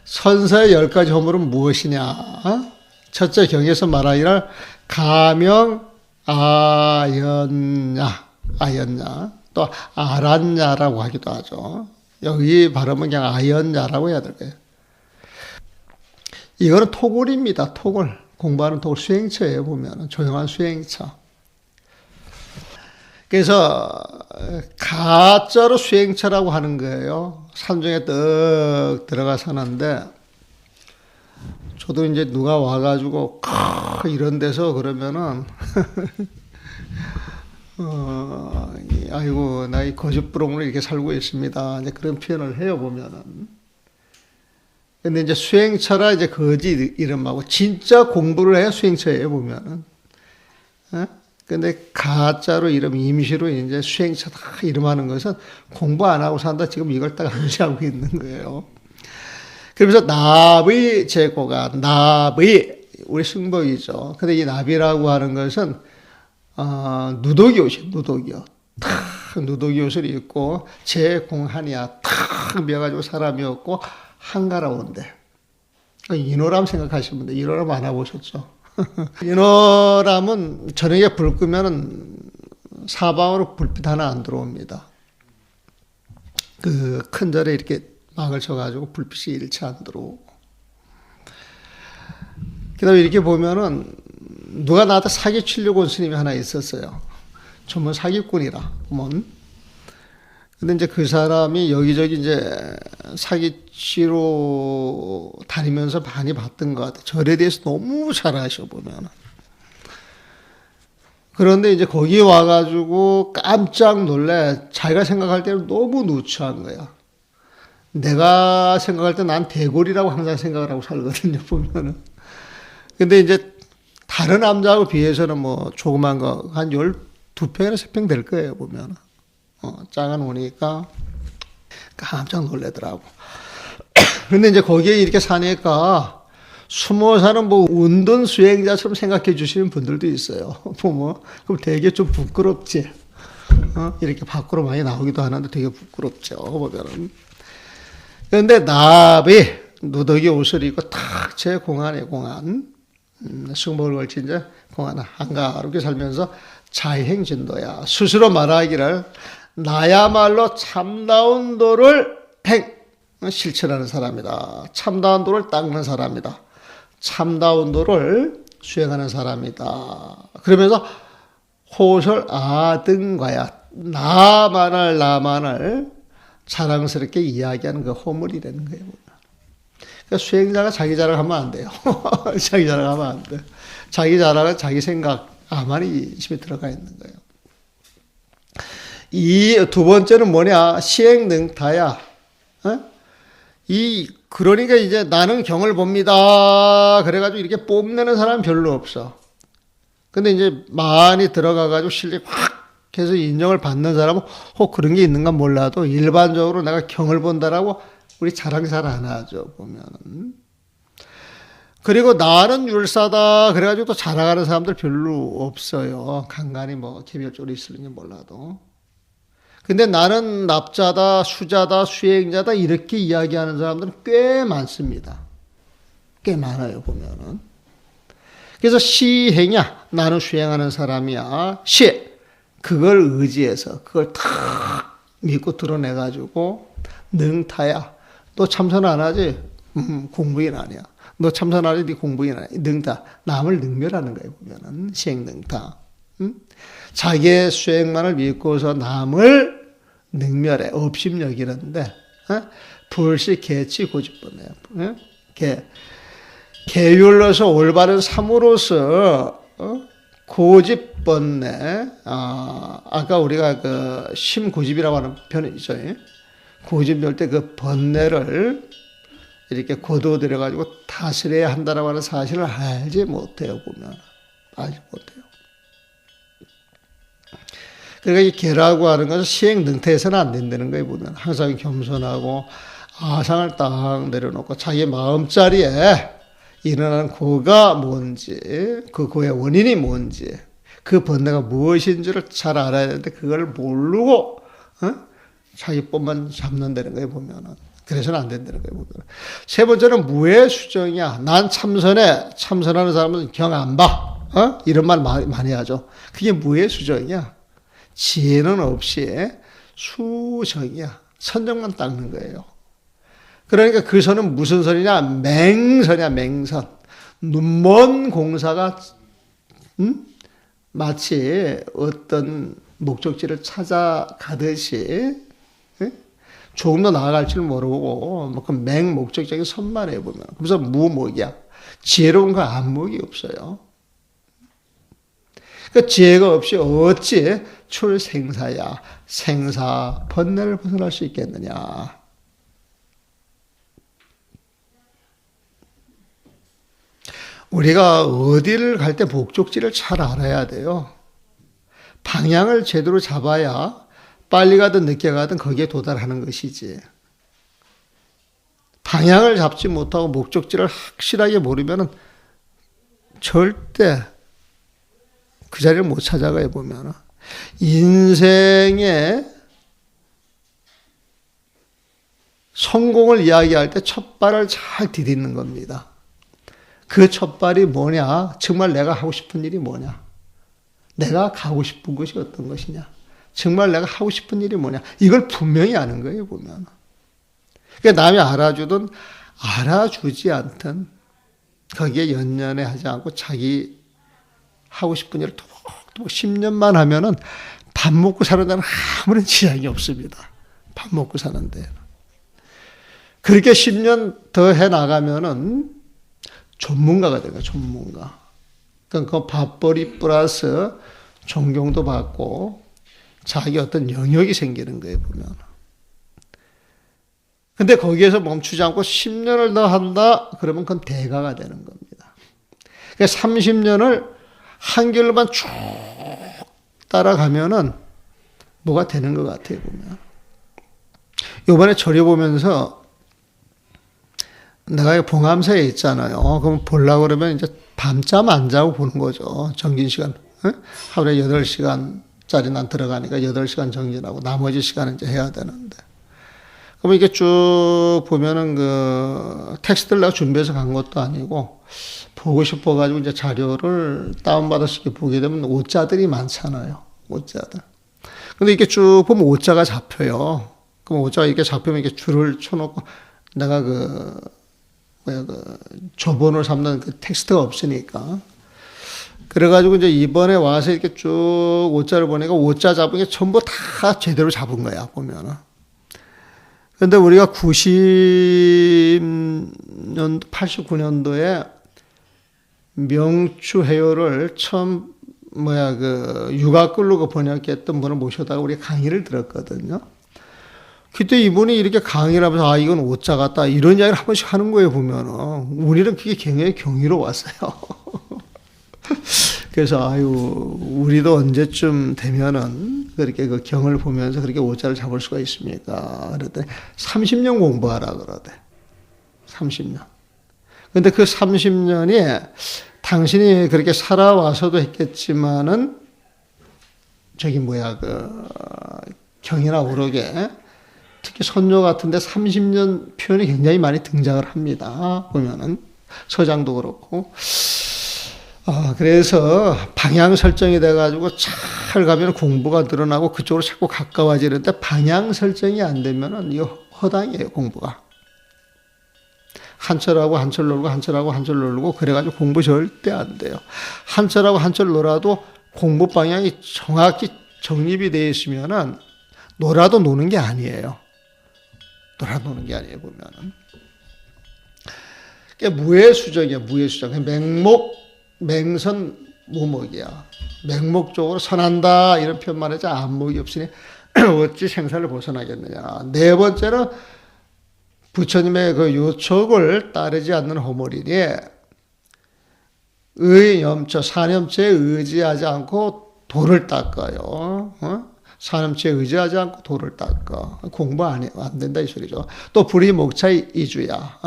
선사의 10가지 허물은 무엇이냐? 첫째 경에서 말하기를 가명 아였냐, 또 알았냐라고 하기도 하죠. 여기 발음은 그냥 아였냐라고 해야 될 거예요. 이거는 토굴입니다. 토굴. 공부하는 토굴 수행처예요. 보면 조용한 수행처. 그래서 가짜로 수행처라고 하는 거예요. 산중에 떡 들어가 사는데 저도 이제 누가 와가지고 이런 데서 그러면은 아이고 나 이 거짓부렁으로 이렇게 살고 있습니다. 이제 그런 표현을 해요 보면은. 근데 이제 수행처라 이제 거짓 이름하고 진짜 공부를 해야 수행처예요 보면은. 근데 가짜로 이름 임시로 이제 수행처다 이름하는 것은 공부 안 하고 산다 지금 이걸 딱 암시하고 있는 거예요. 그러면서 납의 재고가 납의 우리 승복이죠. 근데 이 납이라고 하는 것은 누더기 옷이 누더기 옷. 탁 누더기 옷을 입고 제공하니야 탁 매가지고 사람이었고 한가라운데 인호람 생각하시면 돼요. 인호람 안 해보셨죠? 인호람은 저녁에 불 끄면은 사방으로 불빛 하나 안 들어옵니다. 그 큰 절에 이렇게 막을 쳐가지고 불빛이 일체 안 들어오고. 그 다음에 이렇게 보면은 누가 나한테 사기치려고 온 스님이 하나 있었어요. 전문 사기꾼이라, 보면. 근데 이제 그 사람이 여기저기 이제 사기치러 다니면서 많이 봤던 것 같아요. 절에 대해서 너무 잘 아셔, 보면은. 그런데 이제 거기 와가지고 깜짝 놀래. 자기가 생각할 때는 너무 누추한 거야. 내가 생각할 때 난 대골이라고 항상 생각을 하고 살거든요, 보면은. 근데 이제 다른 남자하고 비해서는 뭐 조그만 거 한 12평이나 3평 될 거예요, 보면은. 작아 놓으니까 깜짝 놀래더라고. 근데 이제 거기에 이렇게 사니까 숨어 사는 뭐 운동 수행자처럼 생각해 주시는 분들도 있어요. 보면. 그럼 되게 좀 부끄럽지. 이렇게 밖으로 많이 나오기도 하는데 되게 부끄럽죠, 보면은. 그런데 납이 누더기 옷을 입고 탁 제 공안에 공안, 승복을 걸친 이제 공안 한가롭게 살면서 자행진도야. 스스로 말하기를 나야말로 참다운 도를 실천하는 사람이다. 참다운 도를 닦는 사람이다. 참다운 도를 수행하는 사람이다. 그러면서 호설 아등과야 나만을 자랑스럽게 이야기하는 그 허물이라는 거예요. 그러니까 수행자가 자기 자랑하면 안 돼요. 자기 자랑하면 안 돼요. 자기 자랑은 자기 생각, 아만이 심에 들어가 있는 거예요. 이 두 번째는 뭐냐? 시행능타야. 그러니까 이제 나는 경을 봅니다. 그래가지고 이렇게 뽐내는 사람은 별로 없어. 근데 이제 많이 들어가가지고 실력 확 해서 인정을 받는 사람은 혹 그런 게 있는가 몰라도 일반적으로 내가 경을 본다라고 우리 자랑 잘 안 하죠, 보면은. 그리고 나는 율사다. 그래가지고 또 자랑하는 사람들 별로 없어요. 간간히 뭐 개별적으로 있을지 몰라도. 근데 나는 납자다, 수자다, 수행자다 이렇게 이야기하는 사람들은 꽤 많습니다. 꽤 많아요, 보면은. 그래서 시행이야. 나는 수행하는 사람이야. 시. 그걸 의지해서 그걸 탁 믿고 드러내가지고 능타야. 너 참선 안 하지? 공부인 아니야. 너 참선 안 하지? 네 공부인 아니야. 능타. 남을 능멸하는 거예요, 보면은. 시행능타. 자기의 수행만을 믿고서 남을 능멸해. 업심 여기는데, 불시 개치 고집번네요. 계율로서 올바른 삶으로서, 고집번네. 아까 우리가 그 심고집이라고 하는 편이 있죠. 고집 열 때 그 번뇌를 이렇게 거두어들여가지고 다스려야 한다라고 하는 사실을 알지 못해요, 보면. 알지 못해요. 그러니까 이 개라고 하는 것은 시행 능태에서는 안 된다는 거예요, 보면. 항상 겸손하고 아상을 딱 내려놓고 자기 마음자리에 일어나는 고가 뭔지, 그 고의 원인이 뭔지, 그 번뇌가 무엇인지를 잘 알아야 되는데 그걸 모르고 자기 뽐만 잡는다는 거예요, 보면은. 그래서는 안 된다는 거예요. 세 번째는 무해수정이야. 난 참선하는 사람은 경 안 봐. 이런 말 많이 하죠. 그게 무해수정이야. 지혜는 없이 수정이야. 선정만 닦는 거예요. 그러니까 그 선은 무슨 선이냐? 맹선이야, 맹선. 눈먼 공사가 마치 어떤 목적지를 찾아가듯이 조금 더 나아갈 줄 모르고 그 맹목적적인 선만 해보면 그래서 무목이야. 지혜로운 거 안목이 없어요. 그 지혜가 없이 어찌 출생사야 생사 번뇌를 벗어날 수 있겠느냐. 우리가 어디를 갈 때 목적지를 잘 알아야 돼요. 방향을 제대로 잡아야 빨리 가든 늦게 가든 거기에 도달하는 것이지. 방향을 잡지 못하고 목적지를 확실하게 모르면 절대 그 자리를 못 찾아가요, 보면. 인생의 성공을 이야기할 때 첫 발을 잘 디딛는 겁니다. 그 첫 발이 뭐냐? 정말 내가 하고 싶은 일이 뭐냐? 내가 가고 싶은 것이 어떤 것이냐? 정말 내가 하고 싶은 일이 뭐냐? 이걸 분명히 아는 거예요, 보면. 그러니까 남이 알아주든 알아주지 않든 거기에 연연해 하지 않고 자기 하고 싶은 일을 톡톡 10년만 하면은 밥 먹고 사는 데는 아무런 지장이 없습니다. 밥 먹고 사는데. 그렇게 10년 더 해 나가면은 전문가가 되는 거예요, 전문가. 그러니까 그 밥벌이 플러스 존경도 받고 자기 어떤 영역이 생기는 거예요, 보면. 근데 거기에서 멈추지 않고 10년을 더 한다? 그러면 그건 대가가 되는 겁니다. 그러니까 30년을 한 길로만 쭉 따라가면은 뭐가 되는 것 같아요, 보면. 요번에 절에 보면서 내가 봉암사에 있잖아요. 그럼 보려고 그러면 이제 밤잠 안 자고 보는 거죠. 정진시간. 하루에 8시간짜리 난 들어가니까 8시간 정진하고 나머지 시간은 이제 해야 되는데. 그럼 이게 쭉 보면은 그 텍스트를 내가 준비해서 간 것도 아니고 보고 싶어가지고 이제 자료를 다운받아서 이렇게 보게 되면 오자들이 많잖아요. 오자들. 근데 이렇게 쭉 보면 오자가 잡혀요. 그럼 오자가 이렇게 잡히면 이렇게 줄을 쳐놓고 내가 조본을 삼는 그 텍스트가 없으니까. 그래가지고 이제 이번에 와서 이렇게 쭉 오자를 보니까 오자 잡은 게 전부 다 제대로 잡은 거야, 보면은. 근데 우리가 89년도에 명추해요를 처음, 육아글로 번역했던 분을 모셔다가 우리 강의를 들었거든요. 그때 이분이 이렇게 강의를 하면서, 이건 오자 같다. 이런 이야기를 한 번씩 하는 거예요, 보면은. 우리는 그게 굉장히 경이로웠어요. 그래서, 우리도 언제쯤 되면은 그렇게 그 경을 보면서 그렇게 오자를 잡을 수가 있습니까? 그랬더니 30년 공부하라 그러대. 30년. 근데 그 30년이 당신이 그렇게 살아와서도 했겠지만은, 경이나 오르게 특히 선조 같은데 30년 표현이 굉장히 많이 등장을 합니다. 보면은 서장도 그렇고. 그래서 방향 설정이 돼가지고 잘 가면 공부가 늘어나고 그쪽으로 자꾸 가까워지는데 방향 설정이 안 되면은 이거 허당이에요, 공부가. 한철하고 한철 놀고 한철하고 한철 놀고 그래가지고 공부 절대 안 돼요. 한철하고 한철 놀아도 공부 방향이 정확히 정립이 되어 있으면은 놀아도 노는 게 아니에요. 놀아노는 게 아니에요, 보면은. 그러니까 무해수정이야, 무해수정. 맹선, 무목이야. 맹목적으로 선한다, 이런 표현만 하지 안목이 없으니 어찌 생사를 벗어나겠느냐. 네 번째는 부처님의 그 요촉을 따르지 않는 허물이니 의염처, 사념체에 의지하지 않고 도를 닦아요. 사념체에 의지하지 않고 도를 닦아. 공부 안 된다 이 소리죠. 또 불의목차 이주야.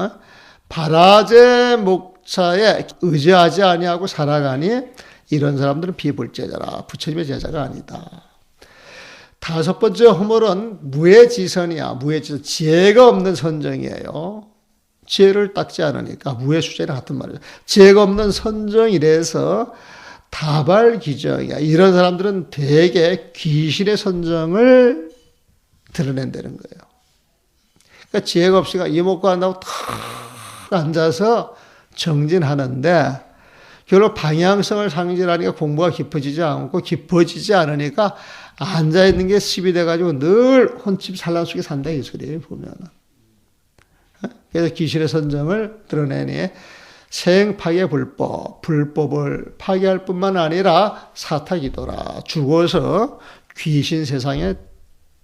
바라제 목차에 의지하지 아니하고 살아가니 이런 사람들은 비불제자라. 부처님의 제자가 아니다. 다섯 번째 허물은 무해지선이야. 무해지선. 지혜가 없는 선정이에요. 지혜를 닦지 않으니까 무해수재랑 같은 말이죠. 지혜가 없는 선정이라서 다발귀정이야. 이런 사람들은 되게 귀신의 선정을 드러낸다는 거예요. 그러니까 지혜가 없으니까 이목구 한다고 탁 앉아서 정진하는데 결국 방향성을 상실하니까 공부가 깊어지지 않고 깊어지지 않으니까 앉아있는 게 습이 돼가지고 늘 혼집 산란 속에 산다 이 소리예요 보면은. 그래서 귀신의 선정을 드러내니 생파괴 불법, 불법을 파괴할 뿐만 아니라 사타기도라. 죽어서 귀신 세상에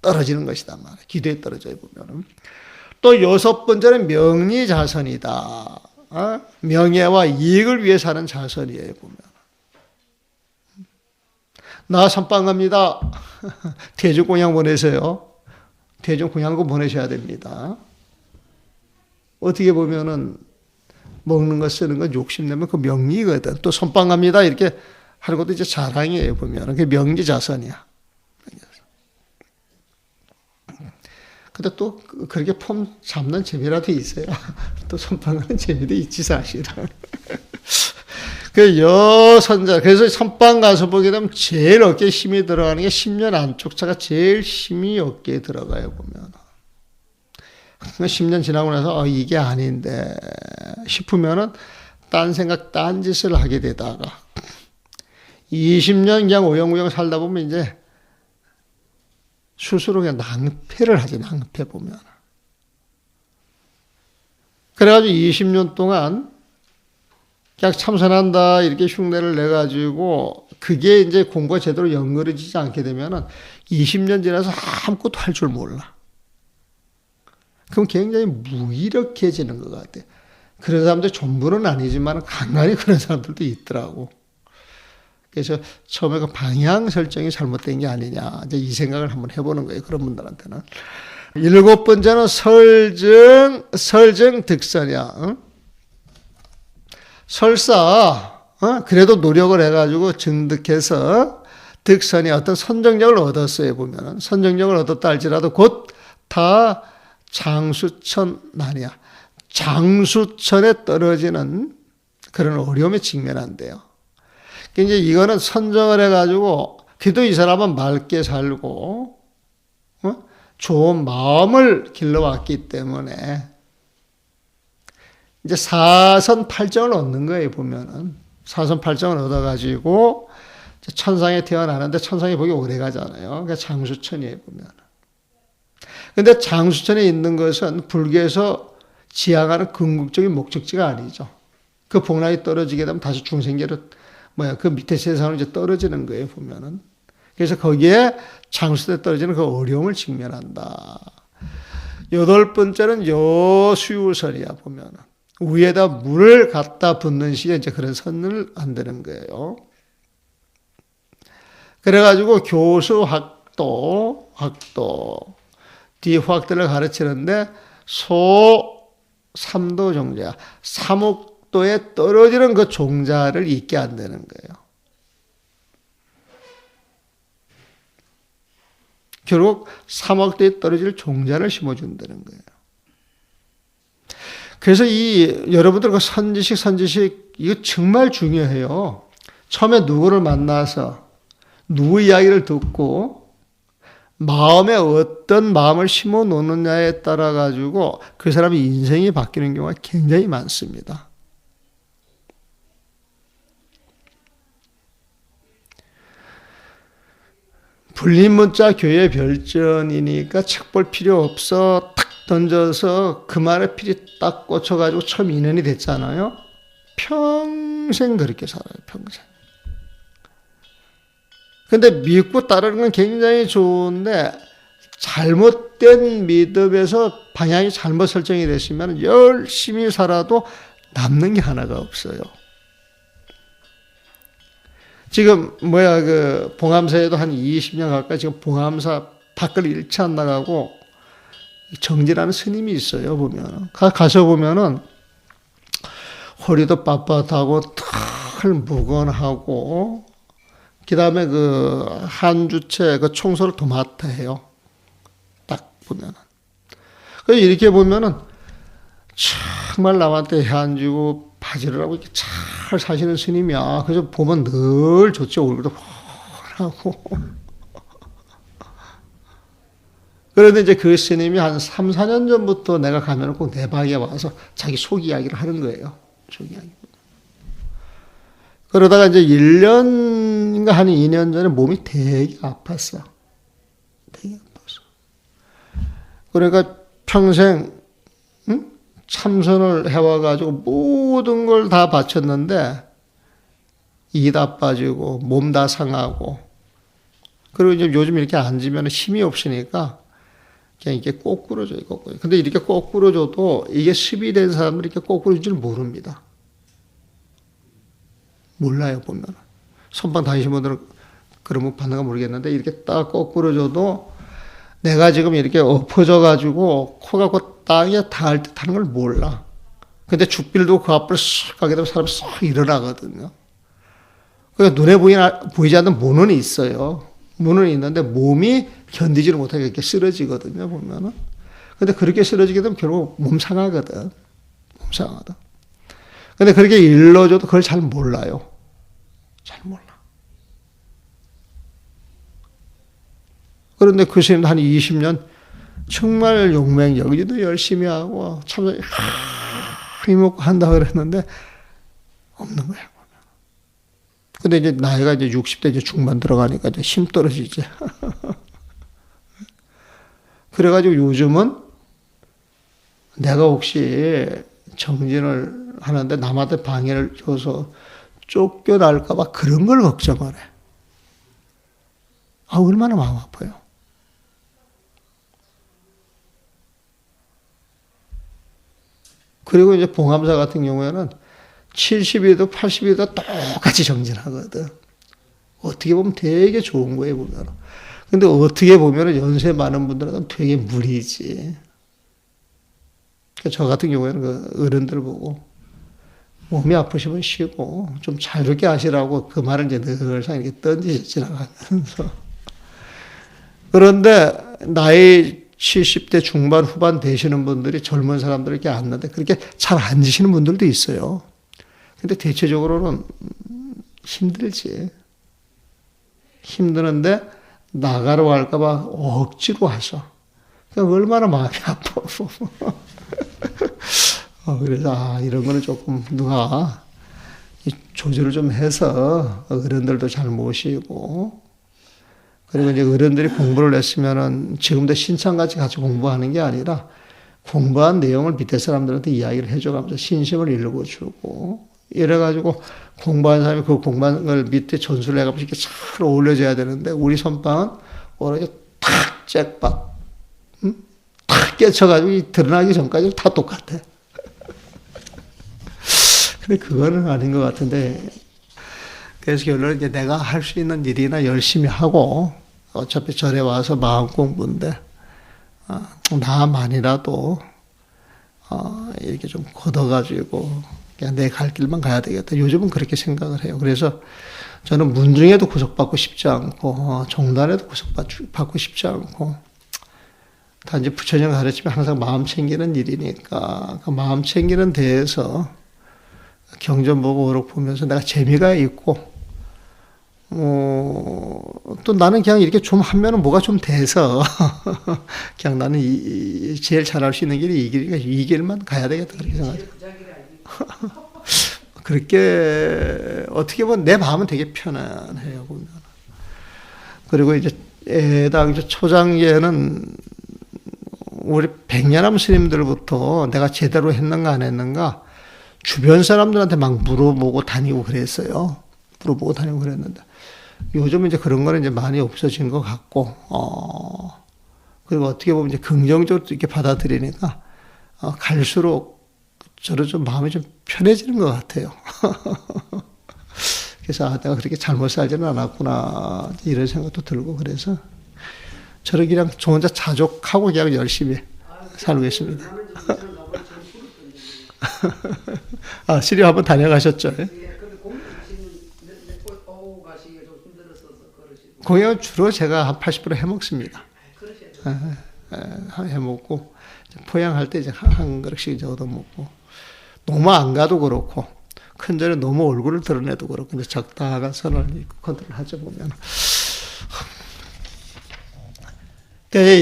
떨어지는 것이다 말이야. 기도에 떨어져요 보면은. 또 여섯 번째는 명리자선이다. 명예와 이익을 위해 사는 자선이에요 보면. 나 선빵 갑니다. 대중공양 보내세요. 대중공양고 보내셔야 됩니다. 어떻게 보면은 먹는 거 쓰는 거 욕심내면 그 명리거든. 또 선빵 갑니다 이렇게 하는 것도 이제 자랑이에요 보면은. 그게 명리자선이야. 근데 또 그렇게 폼 잡는 재미라도 있어요. 또 선빵하는 재미도 있지 사실은. 그 여선자. 그래서 선빵 가서 보게 되면 제일 어깨에 힘이 들어가는 게 10년 안쪽 차가 제일 힘이 어깨에 들어가요 보면. 10년 지나고 나서 이게 아닌데 싶으면은 딴 생각, 딴 짓을 하게 되다가 20년 그냥 오영우영 살다 보면 이제 스스로 그냥 낭패를 하지, 낭패 보면. 그래가지고 20년 동안 그냥 참선한다, 이렇게 흉내를 내가지고, 그게 이제 공부가 제대로 연결해지지 않게 되면은 20년 지나서 아무것도 할 줄 몰라. 그럼 굉장히 무기력해지는 것 같아. 그런 사람들 전부는 아니지만 간간히 그런 사람들도 있더라고. 그래서 처음에 그 방향 설정이 잘못된 게 아니냐. 이제 이 생각을 한번 해보는 거예요. 그런 분들한테는. 일곱 번째는 설정 득선이야. 응? 설사, 그래도 노력을 해가지고 증득해서 득선이 어떤 선정력을 얻었어요, 보면은. 선정력을 얻었다 할지라도 곧 다 장수천난이야. 장수천에 떨어지는 그런 어려움에 직면한대요. 이제 이거는 선정을 해가지고 그래도 이 사람은 맑게 살고 좋은 마음을 길러왔기 때문에 이제 사선팔정을 얻는 거예요 보면은. 사선팔정을 얻어가지고 천상에 태어나는데 천상에 보기 오래 가잖아요. 그러니까 장수천이에요 보면은. 근데 장수천에 있는 것은 불교에서 지향하는 궁극적인 목적지가 아니죠. 그 복락이 떨어지게 되면 다시 중생계로 그 밑에 세상으로 이제 떨어지는 거예요, 보면은. 그래서 거기에 장수에 떨어지는 그 어려움을 직면한다. 여덟 번째는 여수유선이야, 보면은. 위에다 물을 갖다 붓는 시에 이제 그런 선을 안 되는 거예요. 그래가지고 교수 학도, 뒤 학도를 가르치는데 삼도 종자야. 삼옥도에 떨어지는 그 종자를 잊게 안 되는 거예요. 결국 삼옥도에 떨어질 종자를 심어준다는 거예요. 그래서 여러분들 그 선지식, 이거 정말 중요해요. 처음에 누구를 만나서 누구 이야기를 듣고 마음에 어떤 마음을 심어 놓느냐에 따라 가지고 그 사람의 인생이 바뀌는 경우가 굉장히 많습니다. 불림문자 교회 별전이니까 책 볼 필요 없어 탁 던져서 그 말에 필이 딱 꽂혀가지고 처음 인연이 됐잖아요. 평생 그렇게 살아요. 평생. 근데 믿고 따르는 건 굉장히 좋은데 잘못된 믿음에서 방향이 잘못 설정이 됐으면 열심히 살아도 남는 게 하나가 없어요. 지금 봉암사에도 한 20년 가까이 지금 봉암사 밖을 잃지 안 나가고 정지라는 스님이 있어요. 보면 가서 보면은 허리도 빳빳하고 털 무건하고 그 다음에 그 한 주체 그 청소를 도맡아 해요. 딱 보면은. 그래서 이렇게 보면은 정말 남한테 해안지고 바지를 하고 이렇게 잘 사시는 스님이야. 그래서 보면 늘 좋죠. 얼굴도 훤하고. 그런데 이제 그 스님이 한 3, 4년 전부터 내가 가면 꼭 내 방에 와서 자기 속 이야기를 하는 거예요. 속 이야기. 그러다가 이제 1년인가 한 2년 전에 몸이 되게 아팠어. 되게 아팠어. 그러니까 평생, 응? 참선을 해와가지고 모든 걸 다 바쳤는데, 이 다 빠지고, 몸 다 상하고, 그리고 이제 요즘 이렇게 앉으면 힘이 없으니까, 그냥 이렇게 꼬꾸러져요, 꼬꾸러. 근데 이렇게 꼬꾸러져도 이게 습이 된 사람들이 이렇게 꼬꾸러질 줄 모릅니다. 몰라요, 보면. 선방 다니신 분들은 그러면 받는가 모르겠는데, 이렇게 딱 꼬꾸러져도 내가 지금 이렇게 엎어져가지고 코가 그 땅에 닿을 듯 하는 걸 몰라. 근데 죽빌도 그 앞으로 쓱 가게 되면 사람이 싹 일어나거든요. 그러니까 눈에 보이지 않는 문은 있어요. 문은 있는데 몸이 견디지를 못하게 이렇게 쓰러지거든요, 보면은. 근데 그렇게 쓰러지게 되면 결국 몸 상하거든. 몸 상하거든. 근데 그렇게 일러줘도 그걸 잘 몰라요. 잘 몰라. 그런데 그 스님도 한 20년 정말 용맹적이도 열심히 하고 참 힘먹고 한다고 그랬는데 없는 거야. 근데 이제 나이가 이제 60대 이제 중반 들어가니까 이제 힘 떨어지지. 그래가지고 요즘은 내가 혹시 정진을 하는데 남한테 방해를 줘서 쫓겨날까봐 그런 걸 걱정을 해. 아, 얼마나 마음 아파요. 그리고 이제 봉암사 같은 경우에는 70이도 80이도 똑같이 정진하거든. 어떻게 보면 되게 좋은 거예요, 보면. 근데 어떻게 보면 연세 많은 분들은 되게 무리지. 저 같은 경우에는 그 어른들 보고 몸이 아프시면 쉬고 좀 자유롭게 하시라고 그 말을 이제 늘상 이렇게 던지지 지나가면서. 그런데 나이 70대 중반 후반 되시는 분들이 젊은 사람들 이렇게 앉는데 그렇게 잘 앉으시는 분들도 있어요. 근데 대체적으로는 힘들지. 힘드는데 나가라고 할까봐 억지로 하셔. 그러니까 얼마나 마음이 아파. 그래서 이런 거는 조금 누가 조절을 좀 해서 어른들도 잘 모시고 그리고 이제 어른들이 공부를 했으면은 지금도 신창같이 같이 공부하는 게 아니라 공부한 내용을 밑에 사람들한테 이야기를 해줘가면서 신심을 일러주고 이래가지고 공부한 사람이 그 공부한 걸 밑에 전수를 해가면서 이렇게 잘 어울려줘야 되는데 우리 선방은 오로지 탁 잭박 탁 깨쳐가지고 드러나기 전까지 다 똑같아. 근데 그거는 아닌 것 같은데 그래서 결론은 이제 내가 할 수 있는 일이나 열심히 하고 어차피 절에 와서 마음 공부인데 나만이라도 이렇게 좀 걷어가지고 그냥 내 갈 길만 가야 되겠다. 요즘은 그렇게 생각을 해요. 그래서 저는 문중에도 구속받고 싶지 않고 정단에도 구속받고 싶지 않고 단지 부처님 가르치면 항상 마음 챙기는 일이니까 그 마음 챙기는 데에서 경전 보고 오록 보면서 내가 재미가 있고 또 나는 그냥 이렇게 좀 하면은 뭐가 좀 돼서 그냥 나는 제일 잘할 수 있는 길이 이 길만 가야 되겠다 그렇게 생각해요. 그렇게 어떻게 보면 내 마음은 되게 편안해요 보면. 그리고 이제 애당 초장기에는 우리 백년암 스님들부터 내가 제대로 했는가 안 했는가 주변 사람들한테 막 물어보고 다니고 그랬어요. 물어보고 다니고 그랬는데 요즘은 이제 그런 거는 이제 많이 없어진 것 같고, 그리고 어떻게 보면 이제 긍정적으로 이렇게 받아들이니까, 갈수록 저는 좀 마음이 좀 편해지는 것 같아요. 그래서, 내가 그렇게 잘못 살지는 않았구나, 이런 생각도 들고, 그래서, 저를 그냥 저 혼자 자족하고 그냥 열심히 살고 있습니다. 시리아 한번 다녀가셨죠? 예, 근데 공부하시는 오고 가시기가 좀 힘들어서 공양은 주로 제가 한 80% 해먹습니다. 해먹고 포양할 때 이제 한 그릇씩 이제 얻어먹고 너무 안 가도 그렇고 큰 절에 너무 얼굴을 드러내도 그렇고 이제 적당한 선을 컨트롤하죠 보면.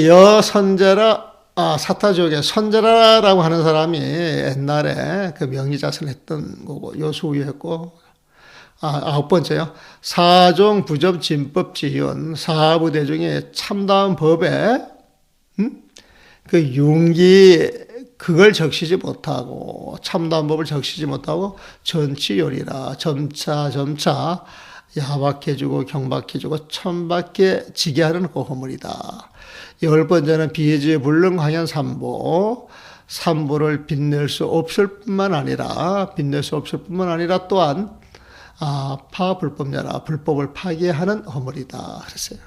여선제라 사타지옥에 선제라라고 하는 사람이 옛날에 그 명리자선을 했던 거고 요수우유했고 아홉 번째요. 사종 부접 진법 지연 사부대 중에 참다운 법에 그 융기 그걸 적시지 못하고 참다운 법을 적시지 못하고 전치요리라 점차 야박해지고 경박해지고 천박해지게 하는 그 허물이다. 열 번째는 비지 불능 광연 삼보 삼보를 빛낼 수 없을 뿐만 아니라 또한 파불법녀라 불법을 파괴하는 허물이다 그랬어요.